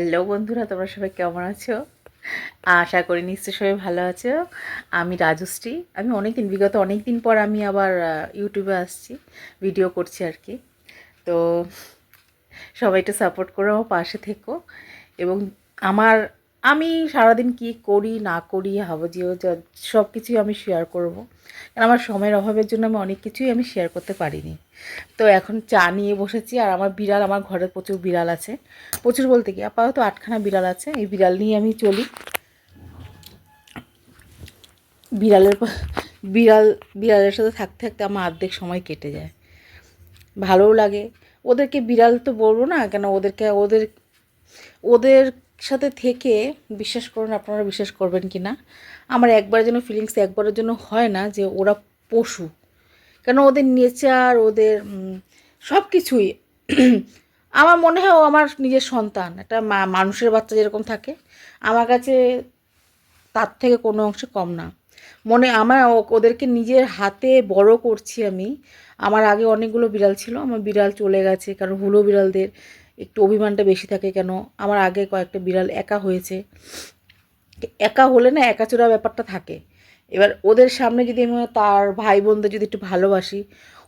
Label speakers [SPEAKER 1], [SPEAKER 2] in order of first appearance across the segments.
[SPEAKER 1] Hello বন্ধুরা, তোমরা সবাই কেমন আছো? আশা করি নিশ্চয়ই সবাই ভালো আছো। আমি রাজশ্রী। আমি বিগত অনেক দিন পর আমি আবার ইউটিউবে আসছি, ভিডিও করছি আর কি। তো সবাই একটু সাপোর্ট করো, আমার পাশে থেকো। এবং আমার আমি সারাদিন কি করি না করি হাবজিও সব কিছুই আমি শেয়ার করব। কারণ আমার সময়ের অভাবের জন্য আমি অনেক কিছুই আমি শেয়ার করতে পারিনি। তো এখন চা নিয়ে বসেছি, আর আমার বিড়াল, আমার ঘরে প্রচুর বিড়াল আছে। প্রচুর বলতে কি, আপাতত 8খানা বিড়াল আছে। এই বিড়াল নিয়ে আমি চলি। বিড়ালের বিড়াল বিড়ালের সাথে থাকতে থাকতে আমার অর্ধেক সময় কেটে যায়, ভালোও লাগে। ওদেরকে বিড়াল তো বলবো না কেন, ওদের ওদের সাথে থেকে বিশ্বাস করুন, আপনারা বিশ্বাস করবেন কি না, আমার একবারের জন্য ফিলিংস একবারের জন্য হয় না যে ওরা পশু। কেন, ওদের নেচার, ওদের সব কিছুই আমার মনে হয় ও আমার নিজের সন্তান। একটা মানুষের বাচ্চা যেরকম থাকে, আমার কাছে তার থেকে কোনো অংশে কম না। আমার ওদেরকে নিজের হাতে বড় করছি আমি। আমার আগে অনেকগুলো বিড়াল ছিল, আমার বিড়াল চলে গেছে, কারণ হুলো বিড়ালদের একটু অভিমানটা বেশি থাকে। কেন, আমার আগে কয়েকটা বিড়াল একা হয়েছে। একা হলে না, একাচোরা ব্যাপারটা থাকে। এবার ওদের সামনে যদি আমি তার ভাই বোনদের যদি একটু ভালোবাসি,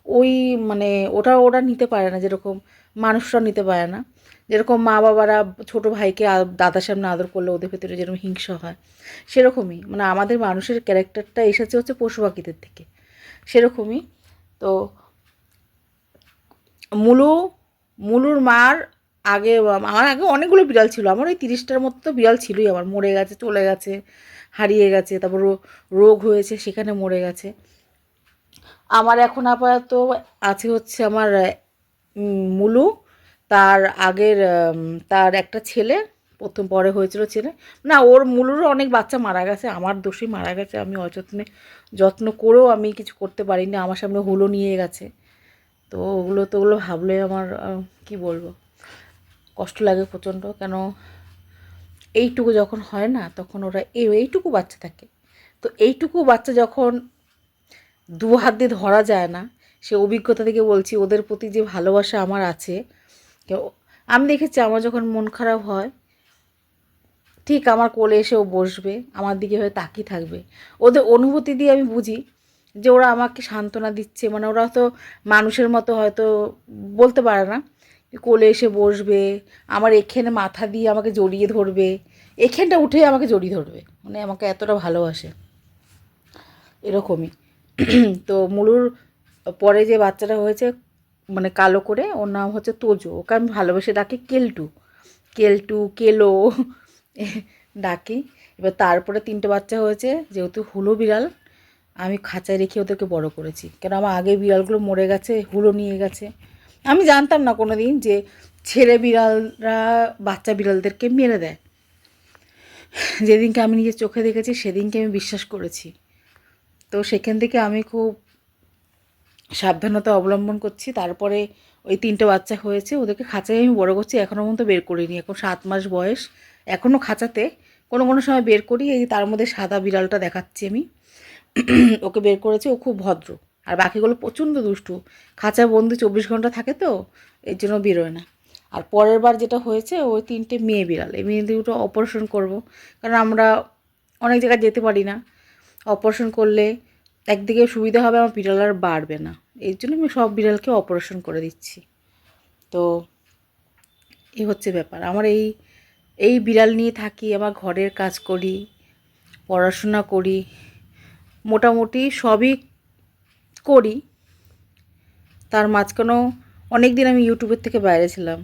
[SPEAKER 1] ওই মানে ওরা নিতে পারে না, যেরকম মানুষরা নিতে পারে না। যেরকম মা বাবারা ছোটো ভাইকে দাদার সামনে আদর করলে ওদের ভেতরে যেরকম হিংসা হয়, সেরকমই মানে আমাদের মানুষের ক্যারেক্টারটা এসেছে হচ্ছে পশু পাখিদের থেকে, সেরকমই। তো মুলু মুলুর মার আগে, আমার আগে অনেকগুলো বিড়াল ছিল। আমার ওই 30টার মতো তো বিড়াল ছিলই। আমার মরে গেছে, চলে গেছে, হারিয়ে গেছে, তারপর রোগ হয়েছে, সেখানে মরে গেছে। আমার এখন আপাতত আছে হচ্ছে আমার মুলু। তার আগের তার একটা ছেলে, প্রথম পরে হয়েছিল ছেলে। না, ওর মুলুরও অনেক বাচ্চা মারা গেছে, আমার দোষেই মারা গেছে। আমি যত্ন করেও আমি কিছু করতে পারিনি। আমার সামনে হুলো নিয়ে গেছে। তো ওগুলো ভাবলে আমার কি বলবো, কষ্ট লাগে প্রচণ্ড। কেন, এইটুকু যখন হয় না, তখন ওরা এইটুকু বাচ্চা থাকে। তো এইটুকু বাচ্চা যখন দু হাত দিয়ে ধরা যায় না, সে অভিজ্ঞতা থেকে বলছি, ওদের প্রতি যে ভালোবাসা আমার আছে। আমি দেখেছি, আমার যখন মন খারাপ হয়, ঠিক আমার কোলে এসে ও বসবে, আমার দিকে হয়ে তাকিয়ে থাকবে। ওদের অনুভূতি দিয়ে আমি বুঝি যে ওরা আমাকে সান্ত্বনা দিচ্ছে। মানে ওরা তো মানুষের মতো হয়তো বলতে পারে না, কোলে এসে বসবে, আমার এখানে মাথা দিয়ে আমাকে জড়িয়ে ধরবে, এখানটা উঠে আমাকে জড়িয়ে ধরবে, মানে আমাকে এতটা ভালোবাসে, এরকমই। তো মুলুর পরে যে বাচ্চাটা হয়েছে, মানে কালো করে, ওর নাম হচ্ছে তোজো। ওকে আমি ভালোবেসে ডাকি কেলটু, কেলটু, কেলো ডাকি। এবার তারপরে 3টে বাচ্চা হয়েছে। যেহেতু হুলো বিড়াল, আমি খাঁচায় রেখে ওদেরকে বড় করেছি। কেন, আমার আগে বিড়ালগুলো মরে গেছে, হুলো নিয়ে গেছে। আমি জানতাম না কোনো দিন যে ছেলে বিড়ালরা বাচ্চা বিড়ালদেরকে মেরে দেয়। যেদিনকে আমি নিজের চোখে দেখেছি, সেদিনকে আমি বিশ্বাস করেছি। তো সেখান থেকে আমি খুব সাবধানতা অবলম্বন করছি। তারপরে ওই 3টে বাচ্চা হয়েছে, ওদেরকে খাঁচায় আমি বড় করছি। এখনও পর্যন্ত বের করিনি, এখন 7 মাস বয়স। এখনও খাঁচাতে কোনো কোনো সময় বের করি। এই তার মধ্যে সাদা বিড়ালটা দেখাচ্ছি আমি, ওকে বের করেছি। ও খুব ভদ্র, আর বাকিগুলো প্রচণ্ড দুষ্টু। খাঁচা বন্দি 24 ঘন্টা থাকে, তো এর জন্য বেরোয় না। আর পরের বার যেটা হয়েছে, ওই 3টে মেয়ে বিড়াল, এই মেয়ে দুটো অপারেশন করব। কারণ আমরা অনেক জায়গায় যেতে পারি না। অপারেশন করলে একদিকে সুবিধা হবে, আমার বিড়াল আর বাড়বে না। এই জন্য আমি সব বিড়ালকে অপারেশন করে দিচ্ছি। তো এই হচ্ছে ব্যাপার। আমার এই বিড়াল নিয়ে থাকি, আমার ঘরের কাজ করি, পড়াশোনা করি, মোটামুটি সবই করি। তার মাঝখানেও অনেক দিন আমি ইউটিউবের থেকে বাইরে ছিলাম,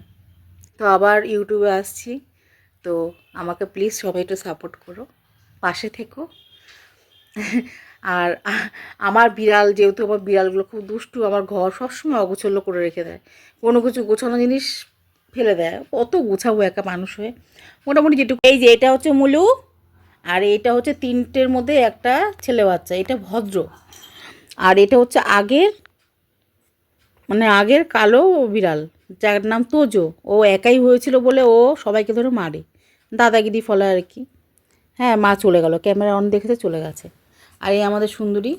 [SPEAKER 1] তো আবার ইউটিউবে আসছি। তো আমাকে প্লিজ সবাই একটু সাপোর্ট করো, পাশে থেকো। আর আমার বিড়াল, যেহেতু আমার বিড়ালগুলো খুব দুষ্টু, আমার ঘর সবসময় অগোছালো করে রেখে দেয়। কোনো কিছু গোছানো জিনিস ফেলে দেয়। কত গোছাবো একা মানুষ হয়ে। মোটামুটি যেটুকু, এই যে এটা হচ্ছে মুলু, আর এটা হচ্ছে 3টের মধ্যে একটা ছেলে বাচ্চা, এটা ভদ্র। আর এটা হচ্ছে আগের কালো বিড়াল, যার নাম তোজো। ও একাই হয়েছিল বলে ও সবাইকে ধরে মারে, দাদাগিরি ফলে আর কি। হ্যাঁ, মা চলে গেল, ক্যামেরা অন দেখেছে, চলে গেছে। আর এই আমাদের সুন্দরী,